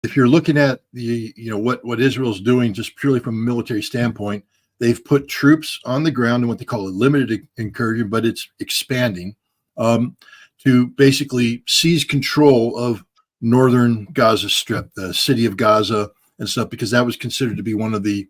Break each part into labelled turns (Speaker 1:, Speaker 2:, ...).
Speaker 1: if you're looking at the, what Israel's doing just purely from a military standpoint, they've put troops on the ground in what they call a limited incursion, but it's expanding, to basically seize control of northern Gaza Strip, the city of Gaza and stuff, because that was considered to be one of the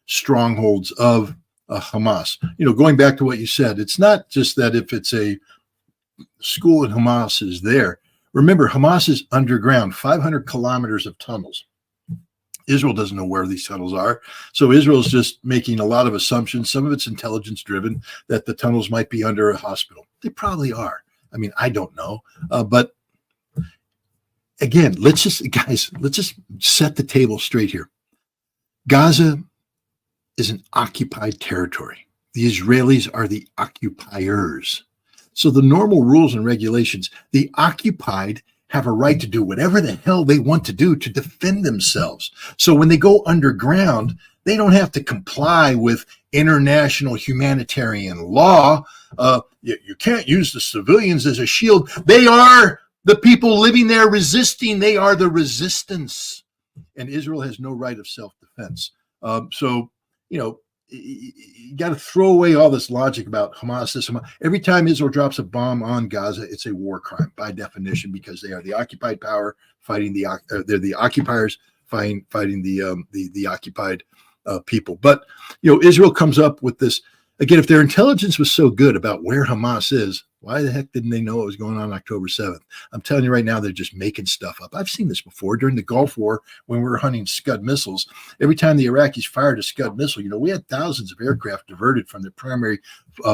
Speaker 1: strongholds of Hamas. Going back to what you said, it's not just that if it's a school and Hamas is there. Remember, Hamas is underground, 500 kilometers of tunnels. Israel doesn't know where these tunnels are. So Israel's just making a lot of assumptions. Some of it's intelligence driven, that the tunnels might be under a hospital. They probably are. I mean, I don't know. But again, let's just set the table straight here. Gaza is an occupied territory. The Israelis are the occupiers. So the normal rules and regulations, the occupied have a right to do whatever the hell they want to do to defend themselves. So when they go underground, they don't have to comply with international humanitarian law. You can't use the civilians as a shield. They are the people living there resisting. They are the resistance. And Israel has no right of self-defense. So, you got to throw away all this logic about Hamas. Every time Israel drops a bomb on Gaza, it's a war crime by definition, because they are the occupied power fighting they're the occupiers fighting the occupied people. But Israel comes up with this again. If their intelligence was so good about where Hamas is, why the heck didn't they know what was going on October 7th? I'm telling you right now, they're just making stuff up. I've seen this before during the Gulf War when we were hunting Scud missiles. Every time the Iraqis fired a Scud missile, we had thousands of aircraft diverted from their primary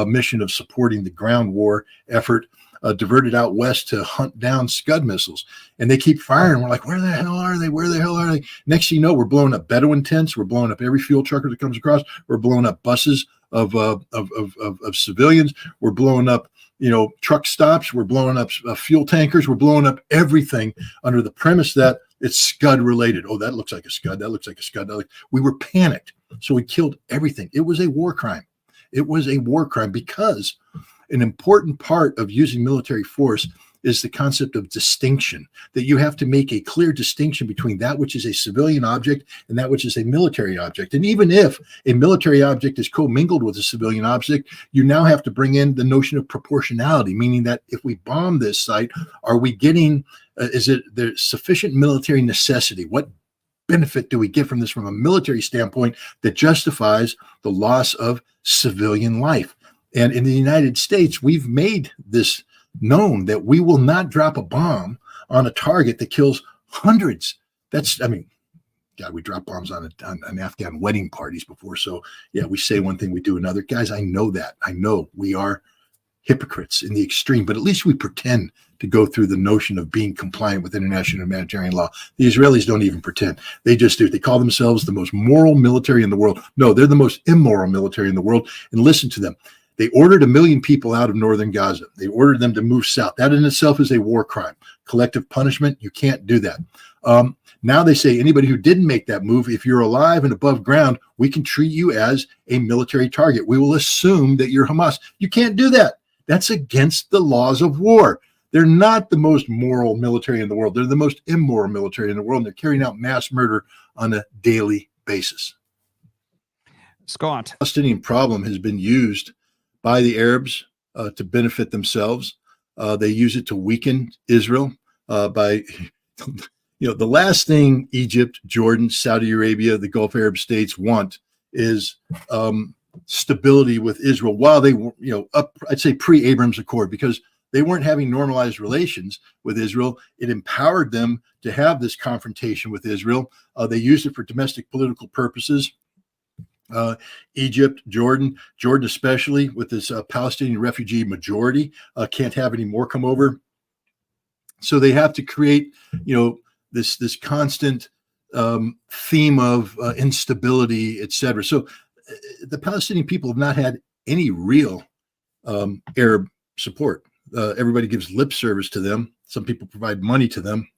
Speaker 1: mission of supporting the ground war effort, diverted out west to hunt down Scud missiles. And they keep firing. We're like, where the hell are they? Where the hell are they? Next thing you know, we're blowing up Bedouin tents. We're blowing up every fuel trucker that comes across. We're blowing up buses of civilians. We're blowing up truck stops. We're blowing up fuel tankers. We're blowing up everything under the premise that it's Scud related. Oh, that looks like a Scud. That looks like a Scud. We were panicked. So we killed everything. It was a war crime. It was a war crime because an important part of using military force is the concept of distinction, that you have to make a clear distinction between that which is a civilian object and that which is a military object. And even if a military object is commingled with a civilian object, you now have to bring in the notion of proportionality, meaning that if we bomb this site, are we getting, is it there sufficient military necessity? What benefit do we get from this from a military standpoint that justifies the loss of civilian life? And in the United States, we've made this known that we will not drop a bomb on a target that kills hundreds. God, we dropped bombs on Afghan wedding parties before. So yeah, we say one thing, we do another. Guys, I know that. I know we are hypocrites in the extreme, but at least we pretend to go through the notion of being compliant with international humanitarian law. The Israelis don't even pretend. They just do. They call themselves the most moral military in the world. No, they're the most immoral military in the world. And listen to them. They ordered 1 million people out of northern Gaza. They ordered them to move south. That in itself is a war crime. Collective punishment, you can't do that. Now they say anybody who didn't make that move, if you're alive and above ground, we can treat you as a military target. We will assume that you're Hamas. You can't do that. That's against the laws of war. They're not the most moral military in the world. They're the most immoral military in the world, and they're carrying out mass murder on a daily basis.
Speaker 2: Scott.
Speaker 1: The Palestinian problem has been used by the Arabs to benefit themselves. They use it to weaken Israel by, the last thing Egypt, Jordan, Saudi Arabia, the Gulf Arab states want is stability with Israel while they were, I'd say pre-Abrams Accord, because they weren't having normalized relations with Israel. It empowered them to have this confrontation with Israel. They used it for domestic political purposes. Egypt, Jordan especially with this Palestinian refugee majority can't have any more come over. So they have to create, this constant theme of instability, etc. So the Palestinian people have not had any real Arab support. Everybody gives lip service to them. Some people provide money to them.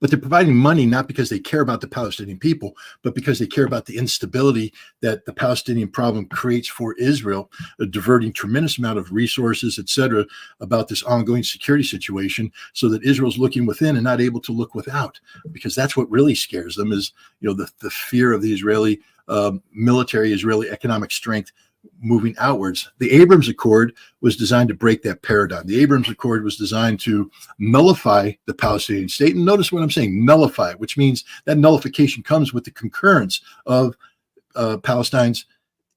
Speaker 1: But they're providing money not because they care about the Palestinian people, but because they care about the instability that the Palestinian problem creates for Israel, diverting tremendous amount of resources, et cetera, about this ongoing security situation, so that Israel's looking within and not able to look without, because that's what really scares them is, the fear of the Israeli military, Israeli economic strength moving outwards. The Abrams Accord was designed to break that paradigm. The Abrams Accord was designed to nullify the Palestinian state. And notice what I'm saying, nullify, which means that nullification comes with the concurrence of Palestine's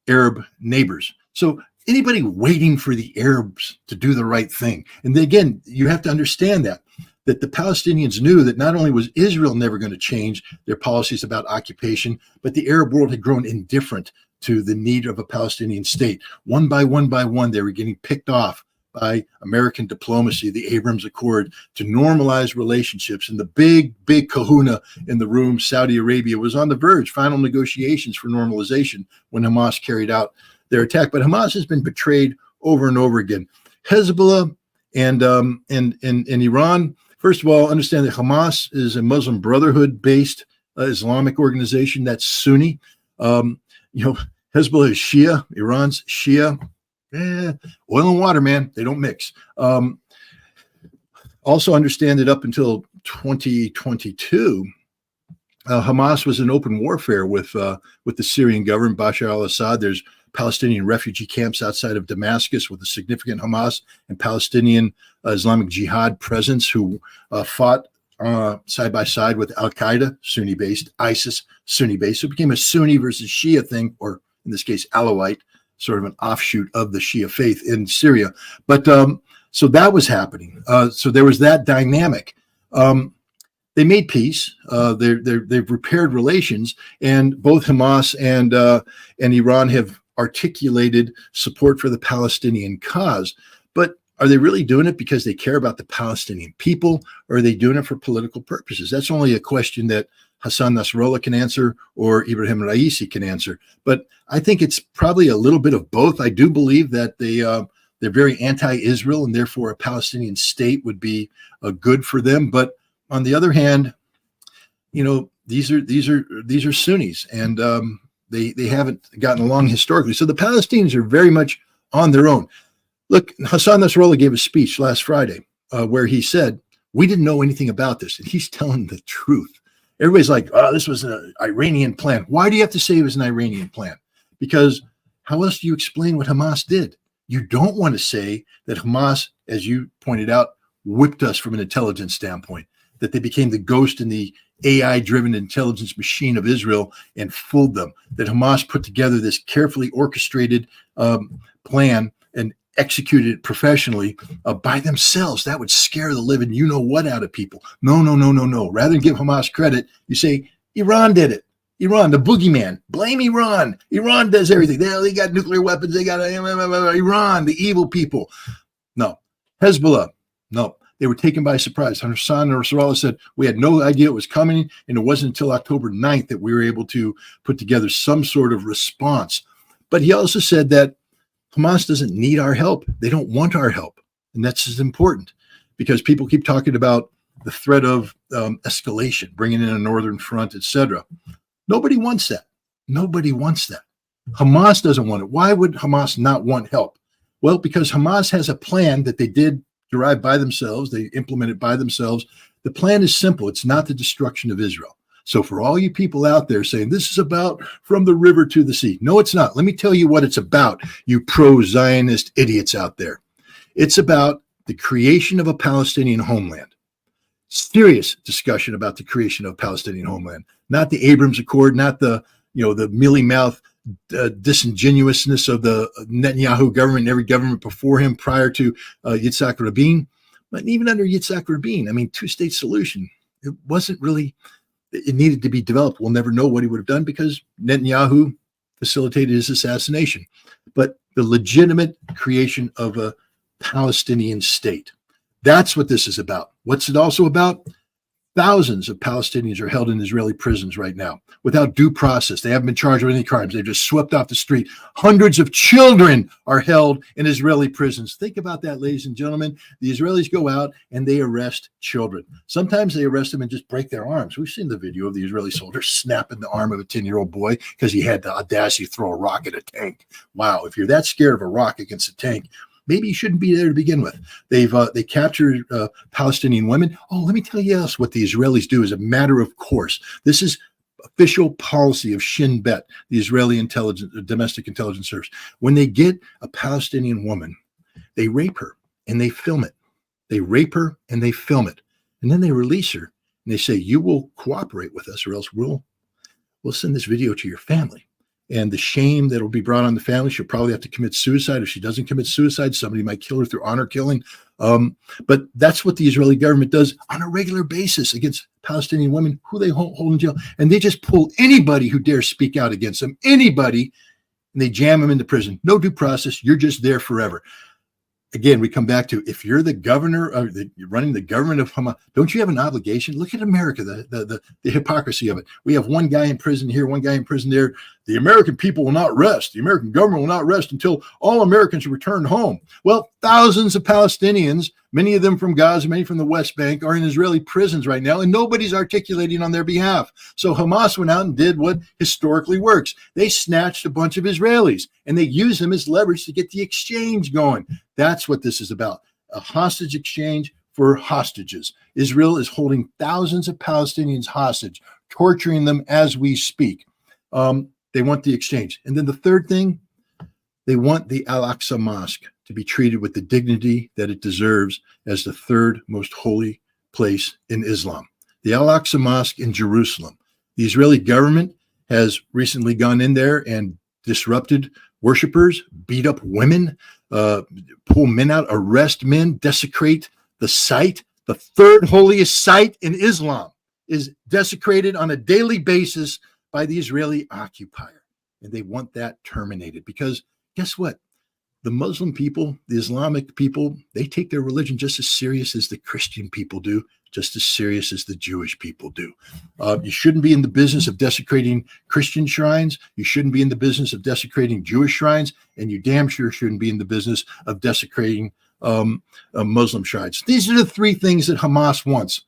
Speaker 1: Arab neighbors. So anybody waiting for the Arabs to do the right thing. And again, you have to understand that the Palestinians knew that not only was Israel never going to change their policies about occupation, but the Arab world had grown indifferent to the need of a Palestinian state. One by one, they were getting picked off by American diplomacy, the Abrams Accord, to normalize relationships. And the big kahuna in the room, Saudi Arabia, was on the verge, final negotiations for normalization when Hamas carried out their attack. But Hamas has been betrayed over and over again. Hezbollah and Iran, first of all, understand that Hamas is a Muslim Brotherhood-based Islamic organization that's Sunni. Hezbollah is Shia, Iran's Shia. Oil and water, man, they don't mix. Also understand that up until 2022, Hamas was in open warfare with the Syrian government, Bashar al-Assad. There's Palestinian refugee camps outside of Damascus with a significant Hamas and Palestinian Islamic Jihad presence who fought side by side with Al-Qaeda, Sunni-based, ISIS, Sunni-based. So it became a Sunni versus Shia thing, or in this case, Alawite, sort of an offshoot of the Shia faith in Syria. But so that was happening. So there was that dynamic. They made peace. They've repaired relations, and both Hamas and Iran have articulated support for the Palestinian cause. But are they really doing it because they care about the Palestinian people, or are they doing it for political purposes? That's only a question that Hassan Nasrallah can answer or Ibrahim Raisi can answer. But I think it's probably a little bit of both. I do believe that they're very anti-Israel, and therefore a Palestinian state would be good for them. But on the other hand, these are Sunnis, and they haven't gotten along historically. So the Palestinians are very much on their own. Look, Hassan Nasrallah gave a speech last Friday where he said, we didn't know anything about this. And he's telling the truth. Everybody's like, oh, this was an Iranian plan. Why do you have to say it was an Iranian plan? Because how else do you explain what Hamas did? You don't want to say that Hamas, as you pointed out, whipped us from an intelligence standpoint, that they became the ghost in the AI-driven intelligence machine of Israel and fooled them, that Hamas put together this carefully orchestrated plan and executed it professionally by themselves. That would scare the living you-know-what out of people. No. Rather than give Hamas credit, you say, Iran did it. Iran, the boogeyman. Blame Iran. Iran does everything. They got nuclear weapons. They got Iran, the evil people. No. Hezbollah. No. They were taken by surprise. Hassan Nasrallah said, we had no idea it was coming, and it wasn't until October 9th that we were able to put together some sort of response. But he also said that Hamas doesn't need our help. They don't want our help. And that's as important, because people keep talking about the threat of escalation, bringing in a northern front, etc. Nobody wants that. Nobody wants that. Hamas doesn't want it. Why would Hamas not want help? Well, because Hamas has a plan that they did derive by themselves. They implement it by themselves. The plan is simple. It's not the destruction of Israel. So for all you people out there saying this is about from the river to the sea, no, it's not. Let me tell you what it's about, you pro-Zionist idiots out there. It's about the creation of a Palestinian homeland. Serious discussion about the creation of a Palestinian homeland, not the Abrams Accord, not the mealy-mouthed disingenuousness of the Netanyahu government and every government before him prior to Yitzhak Rabin. But even under Yitzhak Rabin, two-state solution, it wasn't really. It needed to be developed. We'll never know what he would have done because Netanyahu facilitated his assassination. But the legitimate creation of a Palestinian state. That's what this is about. What's it also about? Thousands of Palestinians are held in Israeli prisons right now without due process. They haven't been charged with any crimes. They've just swept off the street. Hundreds of children are held in Israeli prisons. Think about that, ladies and gentlemen. The Israelis go out and they arrest children. Sometimes they arrest them and just break their arms. We've seen the video of the Israeli soldier snapping the arm of a 10-year-old boy because he had the audacity to throw a rock at a tank. Wow, if you're that scared of a rock against a tank, maybe you shouldn't be there to begin with. They captured Palestinian women. Oh, let me tell you else what the Israelis do as a matter of course. This is official policy of Shin Bet, the Israeli domestic intelligence service. When they get a Palestinian woman, they rape her and they film it. They rape her and they film it. And then they release her and they say, you will cooperate with us or else we'll send this video to your family. And the shame that will be brought on the family, she'll probably have to commit suicide. If she doesn't commit suicide, somebody might kill her through honor killing. But that's what the Israeli government does on a regular basis against Palestinian women who they hold in jail. And they just pull anybody who dares speak out against them, anybody, and they jam them into prison. No due process. You're just there forever. Again, we come back to, if you're the governor of you're running the government of Hamas, don't you have an obligation? Look at America, the hypocrisy of it. We have one guy in prison here, one guy in prison there. The American people will not rest. The American government will not rest until all Americans are returned home. Well, thousands of Palestinians, many of them from Gaza, many from the West Bank, are in Israeli prisons right now, and nobody's articulating on their behalf. So Hamas went out and did what historically works. They snatched a bunch of Israelis, and they used them as leverage to get the exchange going. That's what this is about, a hostage exchange for hostages. Israel is holding thousands of Palestinians hostage, torturing them as we speak. They want the exchange. And then the third thing, they want the Al-Aqsa Mosque to be treated with the dignity that it deserves as the third most holy place in Islam. The Al-Aqsa Mosque in Jerusalem. The Israeli government has recently gone in there and disrupted worshipers, beat up women, pull men out, arrest men, desecrate the site. The third holiest site in Islam is desecrated on a daily basis by the Israeli occupier. And they want that terminated because guess what? The Muslim people, the Islamic people, they take their religion just as serious as the Christian people do, just as serious as the Jewish people do. You shouldn't be in the business of desecrating Christian shrines. You shouldn't be in the business of desecrating Jewish shrines. And you damn sure shouldn't be in the business of desecrating Muslim shrines. These are the three things that Hamas wants.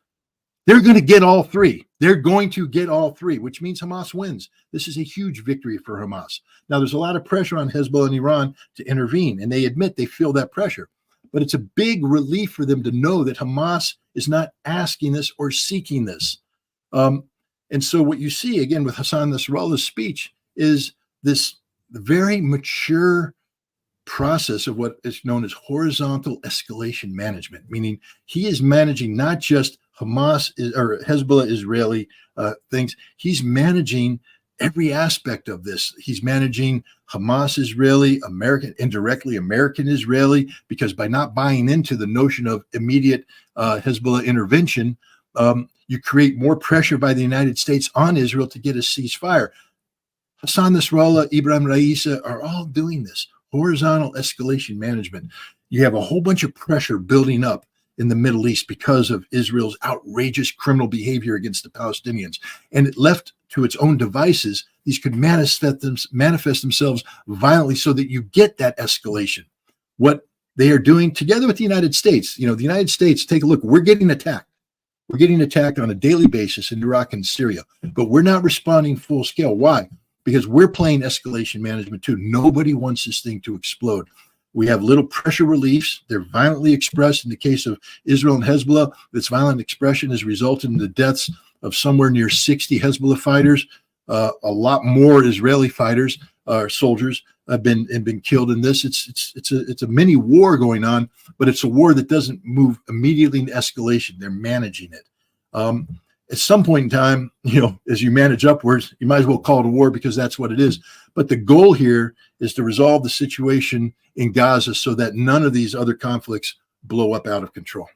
Speaker 1: They're going to get all three. They're going to get all three, which means Hamas wins. This is a huge victory for Hamas. Now, there's a lot of pressure on Hezbollah and Iran to intervene, and they admit they feel that pressure. But it's a big relief for them to know that Hamas is not asking this or seeking this. And so what you see, again, with Hassan Nasrallah's speech is this very mature process of what is known as horizontal escalation management, meaning he is managing not just Hamas or Hezbollah Israeli things. He's managing every aspect of this. He's managing Hamas Israeli, American, indirectly American Israeli, because by not buying into the notion of immediate Hezbollah intervention, you create more pressure by the United States on Israel to get a ceasefire. Hassan Nasrallah, Ibrahim Raisa are all doing this. Horizontal escalation management. You have a whole bunch of pressure building up in the Middle East because of Israel's outrageous criminal behavior against the Palestinians. And it left to its own devices, these could manifest themselves violently so that you get that escalation. What they are doing together with the United States, the United States, take a look, we're getting attacked. We're getting attacked on a daily basis in Iraq and Syria, but we're not responding full scale. Why? Because we're playing escalation management too. Nobody wants this thing to explode. We have little pressure reliefs. They're violently expressed. In the case of Israel and Hezbollah, this violent expression has resulted in the deaths of somewhere near 60 Hezbollah fighters. A lot more Israeli fighters, soldiers, have been killed in this. It's a mini war going on, but it's a war that doesn't move immediately into escalation. They're managing it. At some point in time, as you manage upwards, you might as well call it a war because that's what it is. But the goal here is to resolve the situation in Gaza so that none of these other conflicts blow up out of control.